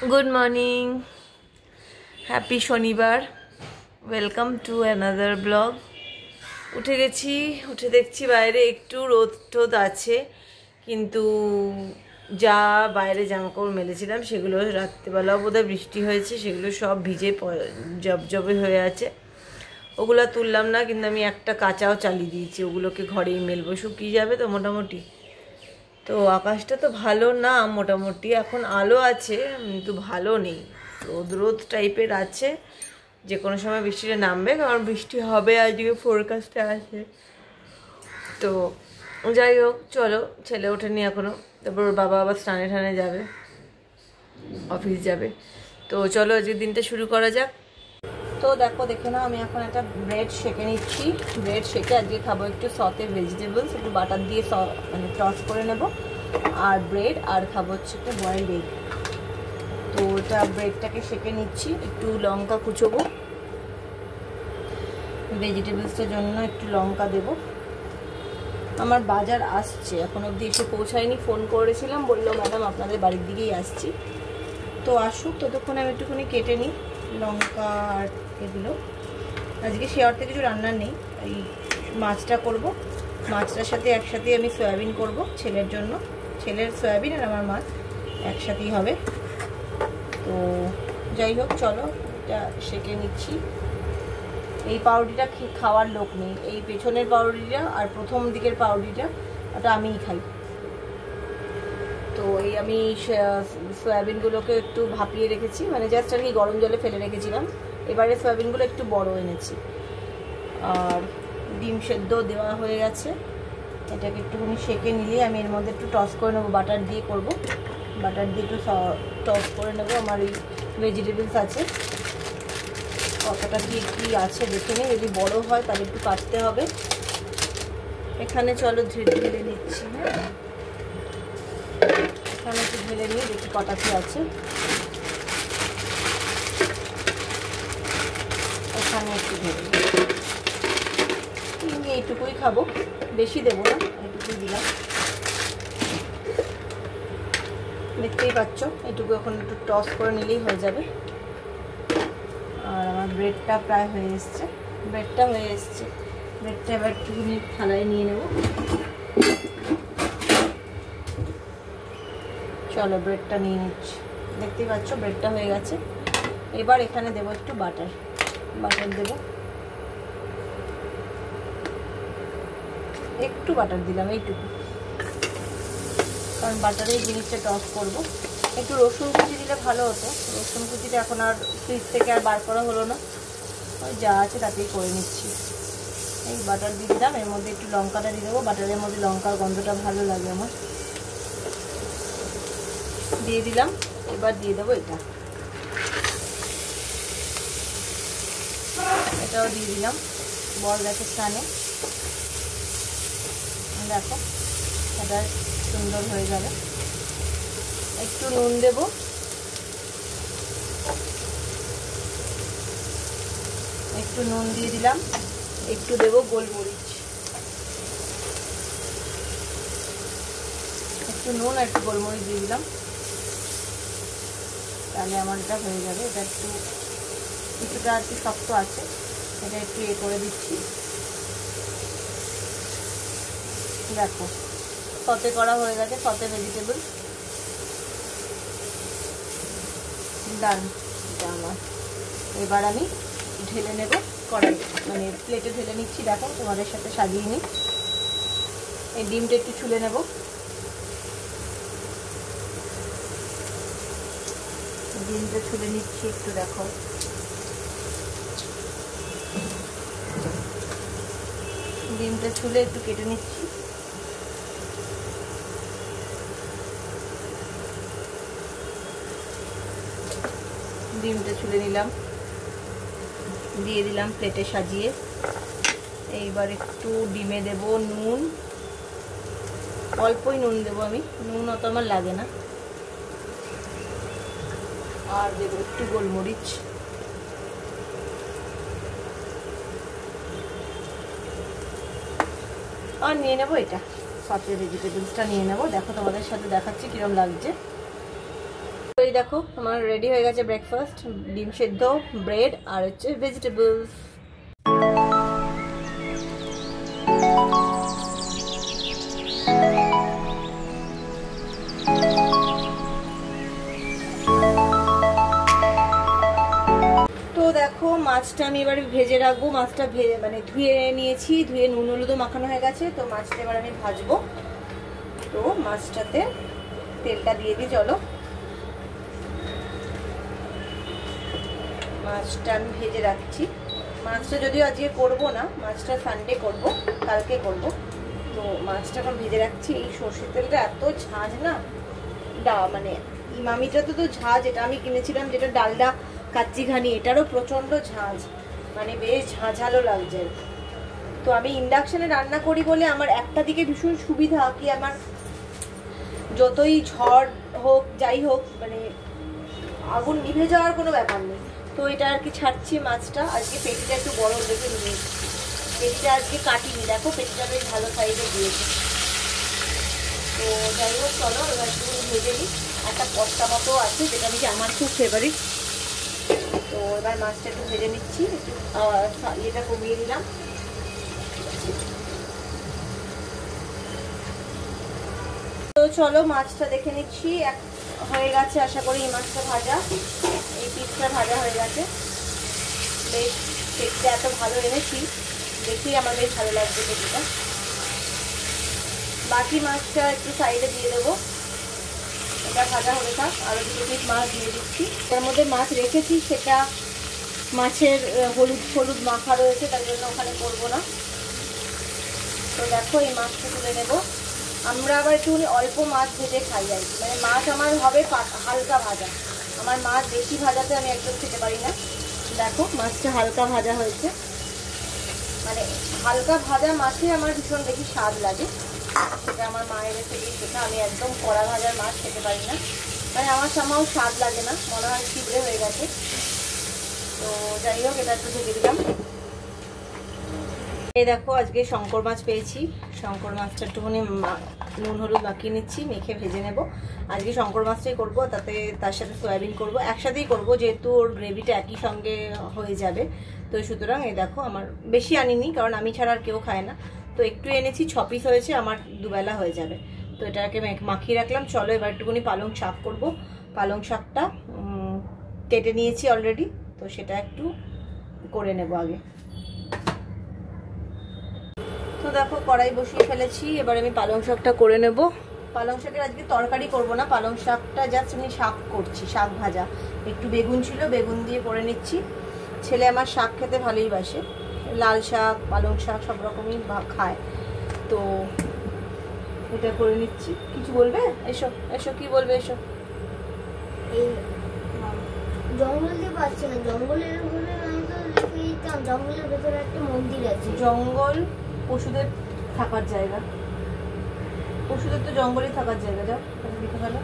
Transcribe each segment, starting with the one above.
Good morning. Happy শনিবার. Welcome to another blog. উঠে দেখছি বাইরে একটু রোদ টোদ আছে, কিন্তু যা বাইরে জামাকাপড় মেলেছিলাম সেগুলো রাত্রেবেলাও বোধহয় বৃষ্টি হয়েছে, সেগুলো সব ভিজে জবজবে হয়ে আছে। ওগুলো তুললাম না, কিন্তু আমি একটা কাঁচাও চালিয়ে দিয়েছি, ওগুলোকে ঘরেই মেলবো, শুকিয়ে যাবে তো মোটামুটি। তো আকাশটা তো ভালো না, মোটামুটি এখন আলো আছে কিন্তু ভালো নেই, রোদ রোদ টাইপের আছে, যে কোনো সময় বৃষ্টিটা নামবে, কারণ বৃষ্টি হবে আজকে ফোরকাস্টে আছে। তো যাই হোক, চলো, ছেলে ওঠেনি এখনও, তারপর ওর বাবা আবার স্নানে ঠানে যাবে, অফিস যাবে। তো চলো আজকে দিনটা শুরু করা যাক। তো দেখে নাও, আমি এখন একটা ব্রেড সেঁকে নিচ্ছি। ব্রেড সেঁকে আজকে খাবো একটু সতে ভেজিটেবলস, একটু বাটার দিয়ে মানে টস করে নেব, আর ব্রেড, আর খাবো হচ্ছে একটু বয়েলড এগ। তো ওটা ব্রেডটাকে সেঁকে নিচ্ছি, একটু লঙ্কা কুচোবো, ভেজিটেবলসটার জন্য একটু লঙ্কা দেব। আমার বাজার আসছে, এখন অবধি এসে পৌঁছায়নি, ফোন করেছিলাম, বললো ম্যাডাম আপনাদের বাড়ির দিকেই আসছি। তো আসুক, ততক্ষণ আমি একটুখানি কেটে নিই লঙ্কা আর এগুলো। আজকে সে অর্থে কিছু রান্নার নেই, এই মাছটা করব, মাছটার সাথে একসাথে আমি সয়াবিন করব ছেলের জন্য, ছেলের সয়াবিন আর আমার মাছ একসাথেই হবে। তো যাই হোক, চলো এটা সেঁকে নিচ্ছি। এই পাউরুটিটা খাওয়ার লোক নেই, এই পেছনের পাউরুটিটা আর প্রথম দিকের পাউরুটিটা ওটা আমিই খাই। তো এই আমি সয়াবিনগুলোকে একটু ভাপিয়ে রেখেছি, মানে জাস্ট আর কি গরম জলে ফেলে রেখেছিলাম। এবারে সয়াবিনগুলো একটু বড় এনেছি, আর ডিম সেদ্ধ দেওয়া হয়ে গেছে। এটাকে একটুখানি সেঁকে নিলে আমি এর মধ্যে একটু টস করে নেবো, বাটার দিয়ে করব, বাটার দিয়ে একটু টস করে নেবো। আমার এই ভেজিটেবলস আছে, কতটা কি আছে দেখে নিই, যদি বড় হয় তাহলে একটু কাটতে হবে। এখানে চলো ঢেলে নিচ্ছি, হ্যাঁ এখানে একটু ঢেলে নিয়ে দেখি কটা কি আছে। এখানে একটু ঢেলে নিই, এইটুকুই খাবো, বেশি দেবো না, এইটুকুই দিলাম। দেখতেই পাচ্ছ, এইটুকু এখন একটু টস করে নিলেই হয়ে যাবে। আর আমার ব্রেডটা প্রায় হয়ে এসছে, ব্রেডটা এবার একটুখানি থালায় নিয়ে নেব। চলো ব্রেডটা নিয়ে নিচ্ছি, দেখতেই পাচ্ছ ব্রেডটা হয়ে গেছে। এবার এখানে দেবো একটু বাটার দেবো, একটু বাটার দিলাম, এইটুকু, কারণ বাটারেই জিনিসটা টস করবো। একটু রসুন কুচি দিলে ভালো হতো, রসুন কুচিটা এখন আর ফ্রিজ থেকে আর বার করা হলো না, ওই যা আছে তাতেই করে নিচ্ছি। এই বাটার দিয়ে দিলাম, এর মধ্যে একটু লঙ্কাটা দিয়ে দেবো, বাটারের মধ্যে লঙ্কার গন্ধটা ভালো লাগে আমার, দিয়ে দিলাম। এবার দিয়ে দেবো এটাও দিয়ে দিলাম। বল গেছে স্নানে, দেখো এটা সুন্দর হয়ে যাবে। একটু নুন দেব, একটু নুন দিয়ে দিলাম, একটু দেব গোলমরিচ, একটু নুন আর একটু গোলমরিচ দিয়ে দিলাম, তাহলে আমার এটা হয়ে যাবে। এটা কিছুটা আর কি শক্ত আছে, এটা একটু করে দিচ্ছি। দেখো সতে করা হয়ে গেছে, সতে ভেজিটেবল ডান এটা আমার। এবার আমি ঢেলে নেব কড়াই, মানে প্লেটে ঢেলে নিচ্ছি। দেখো তোমাদের সাথে সাজিয়ে নিই। এই ডিমটা একটু ছুলে নেব, ডিমটা ছুলে নিচ্ছি একটু, দেখো ডিমটা ছুলে একটু কেটে নিচ্ছি। ডিমটা ছুলে নিলাম, দিয়ে দিলাম প্লেটে সাজিয়ে। এইবার একটু ডিমে দেব নুন, অল্পই নুন দেবো আমি, নুন অত আমার লাগে না। আর দেবো একটু গোলমরিচ, আর নিয়ে নেবো এটা সতে ভেজিটেবলসটা নিয়ে নেবো। দেখো তোমাদের সাথে দেখাচ্ছি কিরম লাগছে। এই দেখো আমার রেডি হয়ে গেছে ব্রেকফাস্ট, ডিম সেদ্ধ, ব্রেড আর হচ্ছে ভেজিটেবলস। তো দেখো মাছটা আমি এবারে ভেজে রাখবো। মাছটা মানে ধুয়ে নিয়েছি, ধুয়ে নুন হলুদও মাখানো হয়ে গেছে। তো মাছটা এবার আমি ভাজবো। তো মাছটাতে তেলটা দিয়ে দিই, চলো। মাছটা আমি ভেজে রাখছি। মাছটা যদিও আজকে করবো না, মাছটা সানডে করব, কালকে করব। তো মাছটা এখন ভেজে রাখছি। এই সর্ষের তেলটা এত ঝাঁঝ না, মানে ইমামিটা তো ঝাঁঝ, এটা আমি কিনেছিলাম যেটা ডালডা কাচ্চি ঘানি, এটারও প্রচণ্ড ঝাঁঝ, মানে বেশ ঝাঁঝালো লাগছে। তো আমি ইন্ডাকশানে রান্না করি বলে আমার একটা দিকে ভীষণ সুবিধা কি, আমার যতই ঝড় হোক যাই হোক মানে আগুন নিভে যাওয়ার কোনো ব্যাপার নেই। তো এটা আর কি ছাড়ছি মাছটা। আজকে পেটিটা একটু বড় দেখে নিয়েছি, পেটিটা আজকে কাটিনি, দেখো পেটিটা বেশ ভালো সাইজে দিয়েছে। তো যাই হোক চলো এবার একটু ভেজে নিই। একটা কষ্টা মতো আছে যেটা আমি আমার খুব ফেভারিট। তো এবার মাছটা একটু ভেজে নিচ্ছি, একটু ইয়েটা কমিয়ে দিলাম। তো চলো মাছটা দেখে নিচ্ছি, হয়ে গেছে আশা করি। এই মাছটা ভাজা, এই পিসটা ভাজা হয়ে গেছে। বেশ পেটটা এত ভালো এনেছি, দেখি আমার বেশ ভালো লাগছে পেটিটা। বাকি মাছটা একটু সাইডে দিয়ে দেবো, এটা ভাজা হয়ে থাক। আরও দুটো পিস মাছ দিয়ে দিচ্ছি। তার মধ্যে মাছ রেখেছি, সেটা মাছের হলুদ মাখা রয়েছে, তার জন্য ওখানে করবো না। তো দেখো এই মাছটা তুলে নেবো। আমরা আবার একটুখানি অল্প মাছ ভেজে খাই আর কি, মানে মাছ আমার হবে হালকা ভাজা। আমার মাছ বেশি ভাজাতে আমি একদম খেতে পারি না। দেখো মাছটা হালকা ভাজা হয়েছে, মানে হালকা ভাজা মাছে আমার ভীষণ বেশি স্বাদ লাগে। সেটা আমার মায়ের থেকেই শেখা। আমি একদম কড়া ভাজার মাছ খেতে পারি না, মানে আমার সামাও স্বাদ লাগে না, মনে হয় ছিবড়ে হয়ে গেছে। তো যাই হোক এটা একটু ঢেকে দিলাম। এই দেখো আজকে শঙ্কর মাছ পেয়েছি। শঙ্কর মাছটা একটুখানি নুন হলুদ মাখিয়ে নিচ্ছি, মেখে ভেজে নেব। আজকে শঙ্কর মাছটাই করবো, তার সাথে সয়াবিন করব, একসাথেই করব, যেহেতু ওর গ্রেভিটা একই সঙ্গে হয়ে যাবে। তো সুতরাং এই দেখো আমার বেশি আনিনি, কারণ আমি ছাড়া আর কেউ খায় না। তো একটু এনেছি, 6 পিস হয়েছে, আমার দুবেলা হয়ে যাবে। তো এটাকে মাখিয়ে রাখলাম। চলো এবার একটুখানি পালং শাক করব। পালং শাকটা কেটে নিয়েছি অলরেডি, তো সেটা একটু করে নেব আগে। তো দেখো কড়াই বসিয়ে ফেলেছি, এবার আমি পালং শাকটা করে নেব। পালং শাকের আজকে তরকারি করব না, পালং শাকটা জাস্ট আমি শাক করছি, শাক ভাজা। একটু বেগুন ছিল, বেগুন দিয়ে করে নিচ্ছি। ছেলে আমার শাক খেতে ভালোই বাসে, লাল শাক পালং শাক সব রকমই খায়। তো এটা করে নিচ্ছি। কিছু বলবে? এসো এসো, কি বলবে এসো। জঙ্গলে পাচ্ছি না, জঙ্গলের উপরে আমি তো দেখে দিতাম জঙ্গলের ভেতরে একটা মন্দির আছে। জঙ্গল পশুদের থাকার জায়গা, পশুদের তো জঙ্গলে থাকার জায়গা। যাও লিখে ফেলো।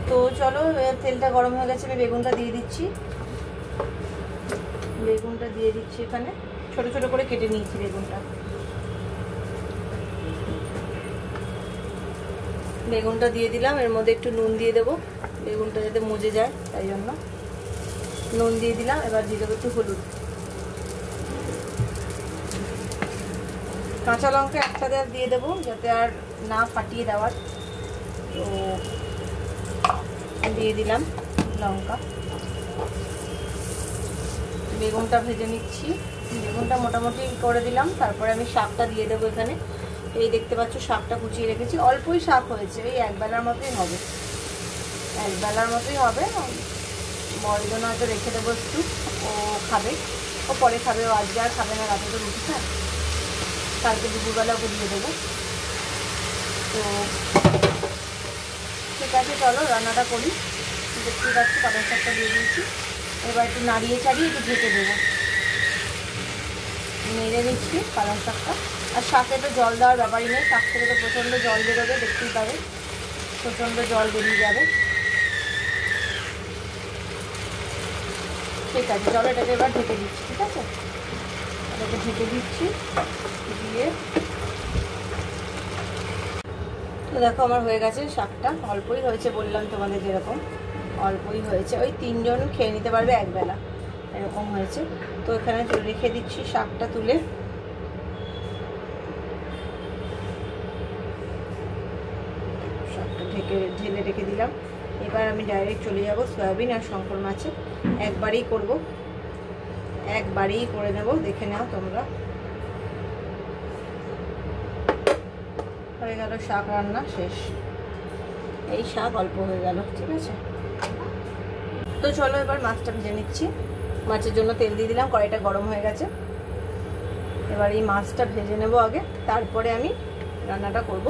তো চলো তেলটা গরম হয়ে গেছে, আমি বেগুনটা দিয়ে দিচ্ছি। বেগুনটা দিয়ে দিচ্ছি এখানে, ছোট ছোট করে কেটে নিয়েছি বেগুনটা। বেগুনটা দিয়ে দিলাম, এর মধ্যে একটু নুন দিয়ে দেবো, বেগুনটা যাতে মজে যায় তাই জন্য নুন দিয়ে দিলাম। এবার দিয়ে দেবো একটু হলুদ। কাঁচা লঙ্কা একসাথে দিয়ে দেবো যাতে আর না ফাটিয়ে দেওয়ার। তো দিয়ে দিলাম লঙ্কা। বেগুনটা ভেজে নিচ্ছি, বেগুনটা মোটামুটি করে দিলাম। তারপরে আমি শাকটা দিয়ে দেবো এখানে। এই দেখতে পাচ্ছ শাকটা কুচিয়ে রেখেছি, অল্পই শাক হয়েছে, এই একবেলার মতোই হবে, একবেলার মতোই হবে। বড় জন্য হয়তো রেখে দেবো একটু, ও খাবে, ও পরে খাবে, ও আজকে আর খাবে না, রাতে তো রুটি খায়, কালকে দুপুরবেলা ওকে দিয়ে দেবো। তো ঠিক আছে চলো রান্নাটা করি। দেখতে পাচ্ছি পালং শাকটা দিয়ে দিয়েছি, এবার একটু নাড়িয়ে চাড়িয়ে একটু ঢেকে দেবো। নেড়ে নিচ্ছি পালং শাকটা। আর শাকে তো জল দেওয়ার ব্যাপারই নেই, শাক থেকে তো প্রচণ্ড জল বেরোবে, দেখতেই পাবে প্রচণ্ড জল বেরিয়ে যাবে। ঠিক আছে চলো এটাকে এবার ঢেকে দিচ্ছি। ঠিক আছে এটাকে ঢেকে দিচ্ছি দিয়ে। তো তো দেখো আমার হয়ে গেছে শাকটা, অল্পই হয়েছে বললাম তোমাদের, যেরকম অল্পই হয়েছে, ওই 3 জন খেয়ে নিতে পারবে একবেলা, এরকম হয়েছে। তো এখানে রেখে দিচ্ছি শাকটা তুলে। শাকটা ঢেলে রেখে দিলাম। এবার আমি ডাইরেক্ট চলে যাব সয়াবিন আর শঙ্কর মাছে, একবারেই করব, একবারেই করে নেব, দেখে নাও তোমরা। হয়ে গেল শাক রান্না শেষ, এই শাক অল্প হয়ে গেল, ঠিক আছে। তো চলো এবার মাছটা ভেজে নিচ্ছি। মাছের জন্য তেল দিয়ে দিলাম, কড়াইটা গরম হয়ে গেছে। এবার এই মাছটা ভেজে নেব আগে, তারপরে আমি রান্নাটা করব।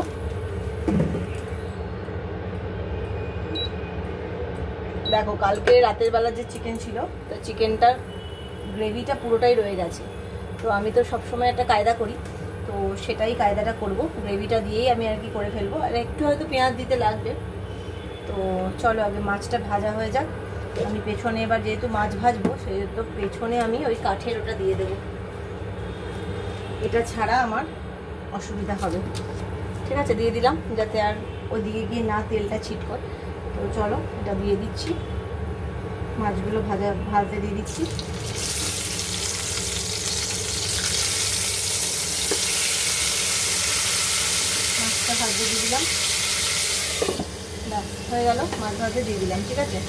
দেখো কালকে রাতের বেলা যে চিকেন ছিল, তো চিকেনটার গ্রেভিটা পুরোটাই রয়ে গেছে। তো আমি তো সবসময় একটা কায়দা করি, তো সেটাই কায়দাটা করব, গ্রেভিটা দিয়েই আমি আর কি করে ফেলবো। আর একটু হয়তো পেঁয়াজ দিতে লাগবে। তো চলো আগে মাছটা ভাজা হয়ে যাক। আমি পেছনে এবার যেহেতু মাছ ভাজবো, সেহেতু পেছনে আমি ওই কাঠের ওটা দিয়ে দেবো, এটা ছাড়া আমার অসুবিধা হবে, ঠিক আছে। দিয়ে দিলাম যাতে আর ওইদিকে গিয়ে না তেলটা ছিটকয়। তো চলো এটা দিয়ে দিচ্ছি, মাছগুলো ভাজতে দিয়ে দিচ্ছি। মাছটা ভাজতে দিয়ে দিলাম, ব্যাস হয়ে গেল, মাছ ভাজতে দিয়ে দিলাম, ঠিক আছে।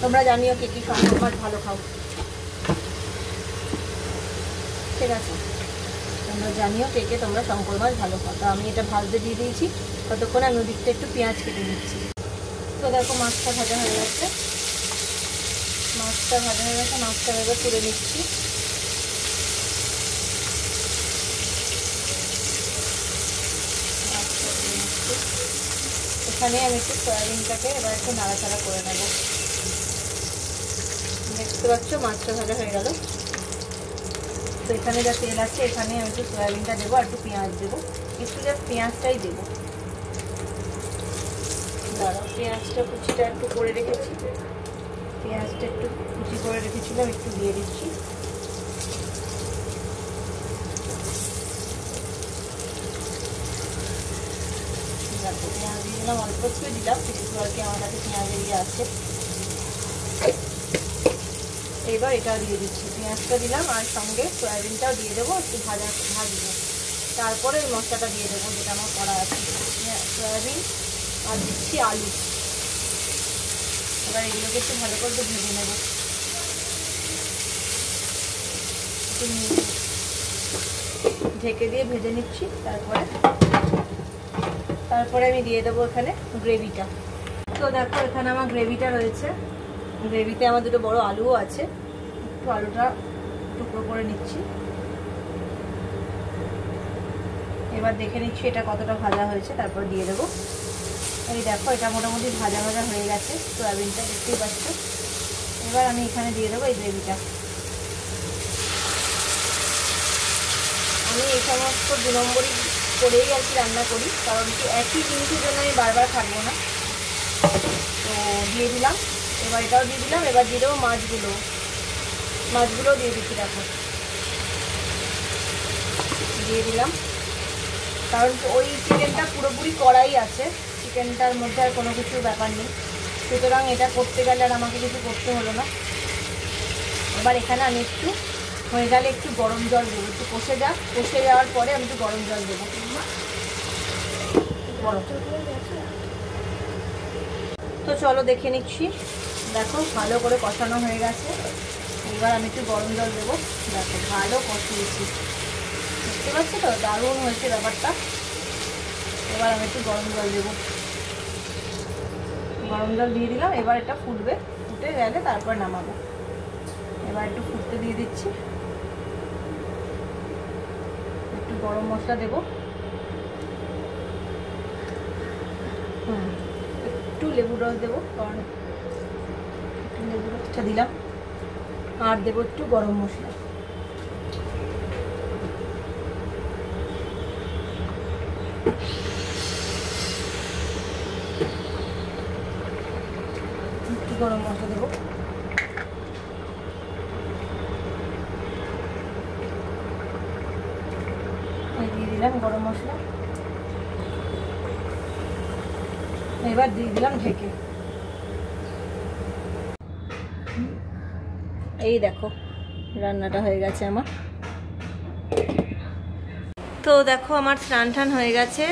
তোমরা জানিও কে কি শঙ্কর মাছ ভালো খাও, ঠিক আছে। তোমরা জানিও কে কে তোমরা শঙ্কর মাছ ভালো খাও। তো আমি এটা ভাজতে দিয়ে দিয়েছি, ততক্ষণে আমি ওদিকটা একটু পেঁয়াজ কেটে নিচ্ছি। তো দেখো মাছটা ভাজা হয়ে গেছে, মাছটা এবার তুলে নিচ্ছি। এখানে আমি একটু সয়াবিনটাকে এবার একটু নাড়াচাড়া করে নেব। দেখতে পাচ্ছ মাছটা ভাজা হয়ে গেল। তো এখানে যা তেল আছে, এখানে আমি একটু সয়াবিনটা দেবো আর একটু পেঁয়াজ দেবো, একটু জাস্ট পেঁয়াজটাই দেবো। দাঁড়াও, পেঁয়াজটা কুচিটা একটু করে রেখেছি, পেঁয়াজটা একটু কুচি করে রেখেছিলাম, একটু দিয়ে দিচ্ছি। দেখো পেঁয়াজ দিয়ে দিলাম, অল্প একটু দিলাম, যেহেতু আর কি আমার কাছে পেঁয়াজের ইয়ে আছে। এবার এটা দিয়ে দিচ্ছি, পেঁয়াজটা দিলাম আর সঙ্গে সয়াবিনটাও দিয়ে দেবো, একটু ভাজবো। তারপরে এই মশলাটা দিয়ে দেবো যেটা আমার করা আছে, সয়াবিন আর দিচ্ছি আলু। এবার এগুলোকে একটু ভালো করে ভেজে নেব, ঢেকে দিয়ে ভেজে নিচ্ছি। তারপরে আমি দিয়ে দেবো এখানে গ্রেভিটা। তো দেখো এখানে আমার গ্রেভিটা রয়েছে, গ্রেভিতে আমার দুটো বড় আলুও আছে, একটু আলুটা টুকরো করে নিচ্ছি। এবার দেখে নিচ্ছি এটা কতটা ভাজা হয়েছে, তারপর দিয়ে দেবো। এই দেখো এটা মোটামুটি ভাজা হয়ে গেছে, সয়াবিনটা দেখতেই পাচ্ছ। এবার আমি এখানে দিয়ে দেবো এই গ্রেভিটা। আমি এই সমস্ত 2 নম্বরই করেই আর কি রান্না করি, কারণ কি একই জিনিসের জন্য আমি বারবার খাবো না। তো দিয়ে দিলাম, এবার এটাও দিয়ে দিলাম। এবার দিয়ে দেবো মাছগুলো দিয়ে দিচ্ছি, দেখো দিয়ে দিলাম। কারণ ওই চিকেনটা পুরোপুরি কড়াই আছে, চিকেনটার মধ্যে আর কোনো কিছু ব্যাপার নেই, সুতরাং এটা করতে গেলে আর আমাকে কিছু করতে হলো না। এবার এখানে আমি একটু হয়ে গেলে একটু গরম জল দেবো, একটু কষে যাওয়ার পরে আমি একটু গরম জল দেবো। তো চলো দেখে নিচ্ছি, দেখো ভালো করে কষানো হয়ে গেছে। এবার আমি একটু গরম জল দেবো, দেখো ভালো কষিয়েছি, বুঝতে পারছো তো, দারুণ হয়েছে ব্যাপারটা। এবার আমি একটু গরম জল দেবো, গরম জল দিয়ে দিলাম। এবার এটা ফুটবে, ফুটে গেলে তারপর নামাবো। এবার একটু ফুটতে দিয়ে দিচ্ছি, একটু গরম মশলা দেবো, একটু লেবু রস দেবো, কারণ একটু লেবু রসটা দিলাম, আর দেবো একটু গরম মশলা। একটু গরম মশলা দেবো, দিয়ে দিলাম গরম মশলা। এবার দিয়ে দিলাম ঢেকে। এই দেখো রান্নাটা হয়ে গেছে আমার। তো দেখো আমার স্নান টান হয়ে গেছে,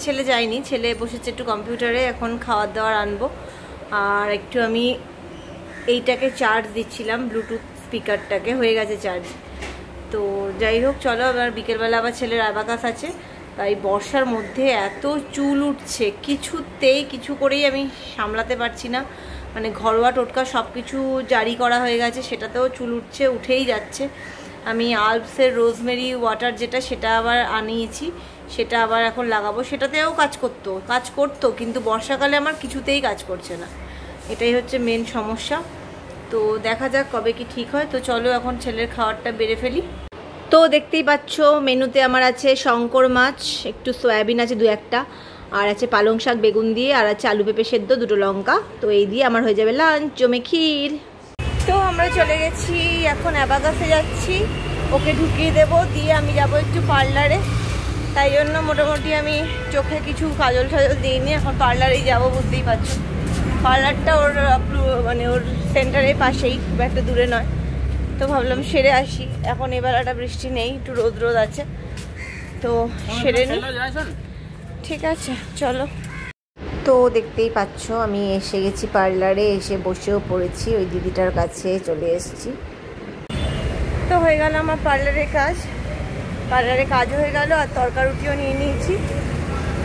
ছেলে যায়নি, ছেলে বসেছে একটু কম্পিউটারে, এখন খাবার দাবার আনবো। আর একটু আমি এইটাকে চার্জ দিচ্ছিলাম, ব্লুটুথ স্পিকারটাকে, হয়ে গেছে চার্জ। তো যাই হোক চলো, আবার বিকেলবেলা আবার ছেলের অ্যাবাকাস আছে। তাই বর্ষার মধ্যে এত চুল উঠছে, কিছু করেই আমি সামলাতে পারছি না। মানে ঘরোয়া টোটকা সব কিছু জারি করা হয়ে গেছে, সেটাতেও চুল উঠছে, উঠেই যাচ্ছে। আমি আলপসের রোজমেরি ওয়াটার যেটা, সেটা আবার আনিয়েছি, সেটা আবার এখন লাগাবো। সেটাতেও কাজ করতো কিন্তু বর্ষাকালে আমার কিছুতেই কাজ করছে না। এটাই হচ্ছে মেন সমস্যা। তো দেখা যাক কবে কি ঠিক হয়। তো চলো এখন ছেলের খাবারটা বেড়ে ফেলি। তো দেখতেই পাচ্ছ মেনুতে আমার আছে শঙ্কর মাছ, একটু সয়াবিন আছে 2-1টা, আর আছে পালং শাক বেগুন দিয়ে, আর আছে আলু পেঁপে সেদ্ধ, 2টো লঙ্কা। তো এই দিয়ে আমার হয়ে যাবে লাঞ্চ, জমে ক্ষীর। তো আমরা চলে গেছি, এখন অ্যাবাকাসে যাচ্ছি, ওকে ঢুকিয়ে দেবো, দিয়ে আমি যাব একটু পার্লারে। তাই জন্য মোটামুটি আমি চোখে কিছু কাজল টাজল দিইনি, এখন পার্লারেই যাবো, বুঝতেই পারছো। পার্লারটা ওর মানে ওর সেন্টারের পাশেই, খুব একটা দূরে নয়। তো ভাবলাম সেরে আসি, এখন এবেলাটা বৃষ্টি নেই, একটু রোদ আছে, তো সেরে নি। ঠিক আছে চলো। তো দেখতেই পাচ্ছ আমি এসে গেছি পার্লারে, এসে বসেও পড়েছি, ওই দিদিটার কাছে চলে এসেছি। তো হয়ে গেল আমার পার্লারে কাজ হয়ে গেল, আর তরকারুটিও নিয়ে নিয়েছি।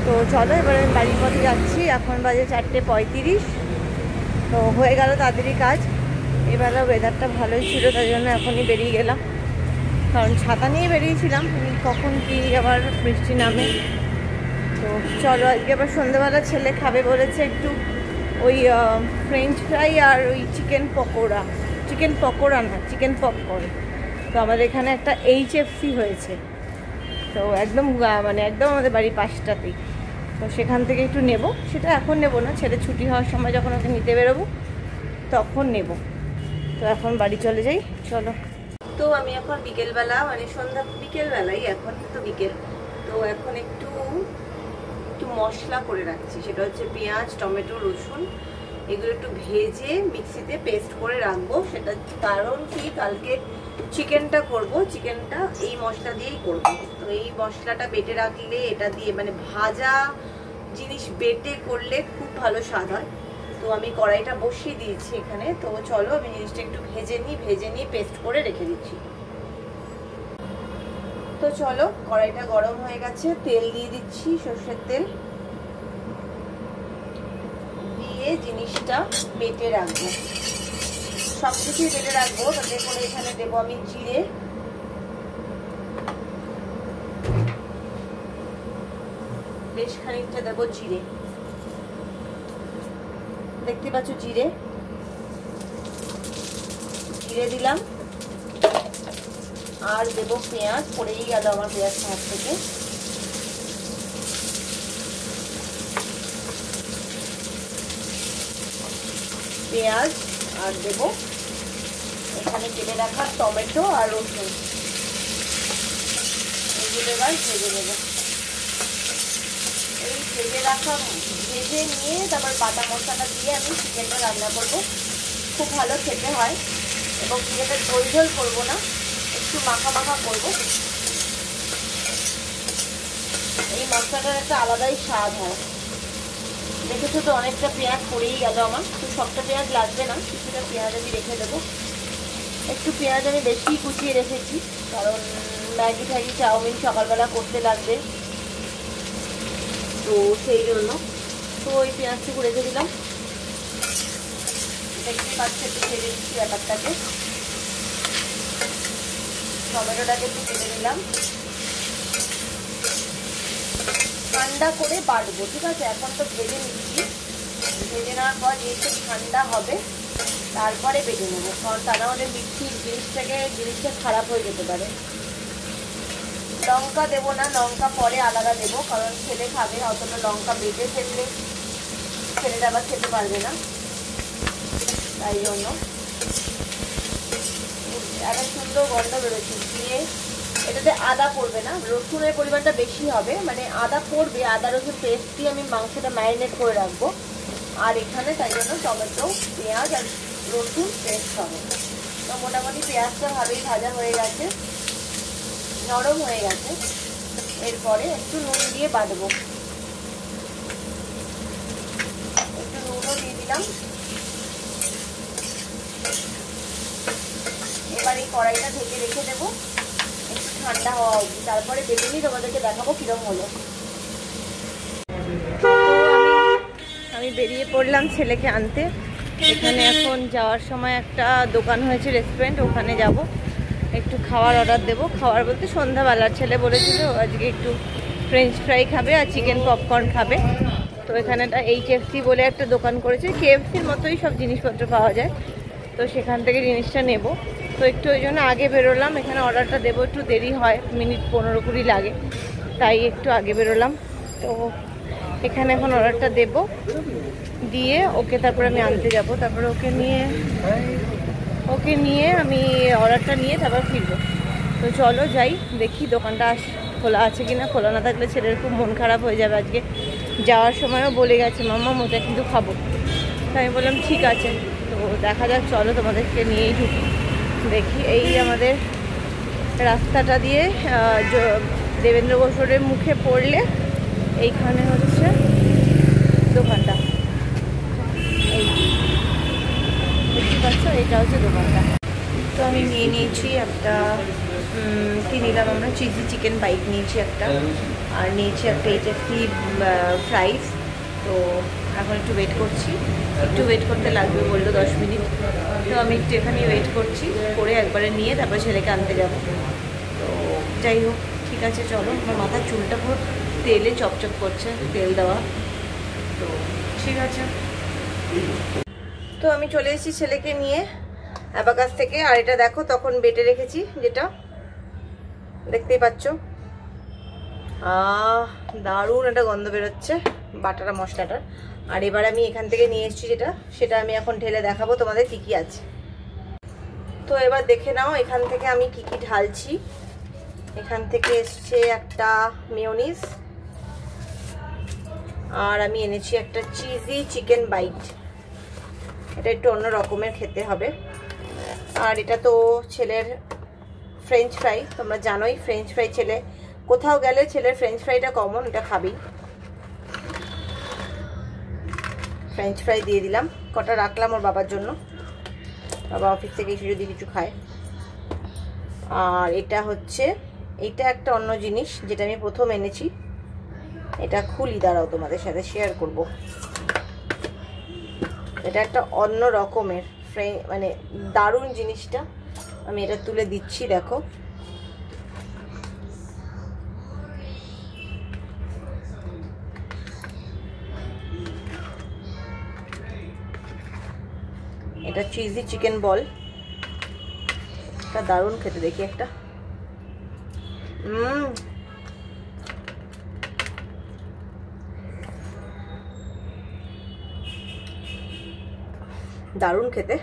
তো চলো এবার আমি বাড়ির পথে যাচ্ছি, এখন বাজে 4:35। তো হয়ে গেল তাড়াতাড়ি কাজ। এবেলা ওয়েদারটা ভালোই ছিল, তাই জন্য এখনই বেরিয়ে গেলাম, কারণ ছাতা নিয়ে বেরিয়েছিলাম, কখন কি আবার বৃষ্টি নামে। তো চলো আজকে আবার সন্ধ্যেবেলা ছেলে খাবে বলেছে একটু ওই ফ্রেঞ্চ ফ্রাই আর ওই চিকেন পকোড়া না, চিকেন পপকর্ন। তো আমাদের এখানে একটা HFC হয়েছে, তো একদম আমাদের বাড়ির পাশটাতেই। তো সেখান থেকে একটু নেব, সেটা এখন নেব না, ছেলে ছুটি হওয়ার সময় যখন ওকে নিতে বেরোবো তখন নেব। তো এখন বাড়ি চলে যাই, চলো। তো আমি এখন বিকেলবেলা, মানে বিকেলবেলাই, এখন তো বিকেল। তো এখন একটু মশলা করে রাখছি, সেটা হচ্ছে পেঁয়াজ, টমেটো, রসুন, এগুলো একটু ভেজে মিক্সিতে পেস্ট করে রাখবো। সেটা কারণ কি, কালকে চিকেনটা করব, চিকেনটা এই মশলা দিয়েই করব। তো এই মশলাটা বেটে রাখলে, এটা দিয়ে মানে ভাজা জিনিস বেটে করলে খুব ভালো স্বাদ হয়। তো আমি কড়াইটা বসিয়ে দিয়েছি এখানে। তো চলো আমি জিনিসটা একটু ভেজে নিই, পেস্ট করে রেখে দিচ্ছি। তো চলো, কড়াইটা গরম হয়ে গেছে, তেল দিয়ে দিচ্ছি, সর্ষের তেল দিয়ে জিনিসটা বেটে রাখবো, সব কিছুই বেটে রাখবো। তাতে করে এখানে দেবো আমি জিরে, বেশ খানিকটা দেবো জিরে, দেখতে পাচ্ছ জিরে দিলাম। আর দেবো পেঁয়াজ, পড়েই গেল আমার পেঁয়াজটা হাত থেকে। পেঁয়াজ আর দেবো এখানে কেটে রাখা টমেটো আর রসুন, এগুলো এবার ভেজে দেবো। এই ভেজে নিয়ে তারপর বাটা মশলাটা দিয়ে আমি চিকেনটা রান্না করবো। খুব ভালো খেতে হয়, এবং চিকেনটা ঝোল করবো না, একটু মাখা করবো। এই মশলাটার একটা আলাদাই স্বাদ হয়। দেখেছো তো অনেকটা পেঁয়াজ পড়েই গেল আমার, তো সবটা পেঁয়াজ লাগবে না, কিছুটা পেঁয়াজ আমি রেখে দেবো। একটু পেঁয়াজ আমি বেশি কুচিয়ে রেখেছি, কারণ ম্যাগি ট্যাগি চাউমিন সকালবেলা করতে লাগবে, তো সেই জন্য। তো ওই পেঁয়াজটুকু রেখে দিলাম, দেখতে পাচ্ছি একটু ছেড়ে দিচ্ছি ব্যাপারটাকে। টমেটোটাকে একটু কেটে দিলাম, ঠান্ডা করে বাটবো, ঠিক আছে। এখন তো ভেজে নিচ্ছি, ভেজে নেওয়ার পর জিনিসটা ঠান্ডা হবে, তারপরে বেটে নেবো, কারণ তা নাহলে মিক্সির জিনিসটা খারাপ হয়ে যেতে পারে। লঙ্কা দেবো না, লঙ্কা পরে আলাদা দেবো, কারণ ছেলে খাবে, অতটা লঙ্কা বেটে ফেললে ছেলেটা আবার খেতে পারবে না, তাই জন্য। একটা সুন্দর গন্ধ বেরোচ্ছে, দিয়ে এটাতে আদা পড়বে না, রসুনের পরিমাণটা বেশি হবে, মানে আদা পড়বে, আদা রসুন পেস্ট দিয়ে আমি মাংসটা ম্যারিনেট করে রাখবো। আর এখানে তাই জন্য টমেটো, পেঁয়াজ আর রসুন পেস্ট হবে। তো মোটামুটি পেঁয়াজটা ভালোই ভাজা হয়ে গেছে, নরম হয়ে গেছে। এরপরে একটু নুন দিয়ে বাঁধবো, একটু নুনও দিয়ে দিলাম। এবার এই কড়াইটা ঢেকে রেখে দেবো একটু ঠান্ডা হওয়া অবধি, তারপরে বেটে নিয়ে তোমাদেরকে দেখাবো কিরম হলো। তো আমি বেরিয়ে পড়লাম ছেলেকে আনতে। এখানে এখন যাওয়ার সময় একটা দোকান হয়েছে রেস্টুরেন্ট, ওখানে যাব, একটু খাওয়ার অর্ডার দেবো। খাওয়ার বলতে সন্ধ্যাবেলার, ছেলে বলেছিল আজকে একটু ফ্রেঞ্চ ফ্রাই খাবে আর চিকেন পপকর্ন খাবে। তো এখানে একটা HFC বলে একটা দোকান করেছে, KFCর মতোই সব জিনিসপত্র পাওয়া যায়, তো সেখান থেকে জিনিসটা নেব। তো একটু ওই জন্য আগে বেরোলাম, এখানে অর্ডারটা দেবো, একটু দেরি হয়, মিনিট 15-20 লাগে, তাই একটু আগে বেরোলাম। তো এখানে এখন অর্ডারটা দেব, দিয়ে ওকে তারপরে আমি আনতে যাব, তারপরে ওকে নিয়ে আমি অর্ডারটা নিয়ে তারপর ফিরবো। তো চলো যাই, দেখি দোকানটা খোলা আছে কিনা। খোলা না থাকলে ছেলের খুব মন খারাপ হয়ে যাবে। আজকে যাওয়ার সময়ও বলে গেছে মাম্মা মোটা কিন্তু খাবো, তাই আমি বললাম ঠিক আছে। তো দেখা যাক, চলো তোমাদেরকে নিয়েই ঢুকি। দেখি এই আমাদের রাস্তাটা দিয়ে দেবেন্দ্র ঘোষ রোডের মুখে পড়লে এইখানে হচ্ছে দোকানটা, এই দেখতে পাচ্ছ, এটা হচ্ছে দোকানটা। তো আমি নিয়ে নিয়েছি একটা, কি নিলাম আমরা, চিজি চিকেন বাইট নিয়েছি একটা, আর নিয়েছি একটা HFC ফ্রাইস। তো এখন একটু ওয়েট করছি, একটু ওয়েট করতে লাগবে বললো 10 মিনিট। তো আমি একটু এখানে ওয়েট করছি, করে একবারে নিয়ে তারপরে ছেলেকে আনতে যাব। তো যাই হোক, ঠিক আছে চলো। আমার মাথার চুলটা পুরো তেলে চপচপ করছে, তেল দেওয়া। তো ঠিক আছে, তো আমি চলে এসেছি ছেলেকে নিয়ে অ্যাবাকাস থেকে। আর এটা দেখো, তখন বেটে রেখেছি, যেটা দেখতেই পাচ্ছ, দারুণ একটা গন্ধ বেরোচ্ছে বাটাটা, মশলাটার। আর এবার আমি এখান থেকে নিয়ে এসেছি যেটা, সেটা আমি এখন ঢেলে দেখাবো তোমাদের কি কি আছে। তো এবার দেখে নাও এখান থেকে আমি কি কি ঢালছি। এখান থেকে এসছে একটা মেয়োনিজ, আর আমি এনেছি একটা চিজি চিকেন বাইট, এটা একটু অন্য রকমের খেতে হবে। আর এটা তো ছেলের ফ্রেঞ্চ ফ্রাই, তোমরা জানোই ফ্রেঞ্চ ফ্রাই ছেলে কোথাও গেলে ছেলের ফ্রেঞ্চ ফ্রাইটা কমন, এটা খাবেই। ফ্রেঞ্চ ফ্রাই দিয়ে দিলাম, কটা রাখলাম ওর বাবার জন্য, বাবা অফিস থেকে এসে যদি কিছু খায়। আর এটা হচ্ছে, এটা একটা অন্য জিনিস যেটা আমি প্রথম এনেছি, এটা খুলি, দাঁড়াও তোমাদের সাথে শেয়ার করব। এটা একটা অন্য রকমের মানে দারুণ জিনিসটা, আমি এটা তুলে দিচ্ছি, দেখো। এটা চিজি চিকেন বল, এটা দারুণ খেতে, দেখি একটা। দারুণ খেতে।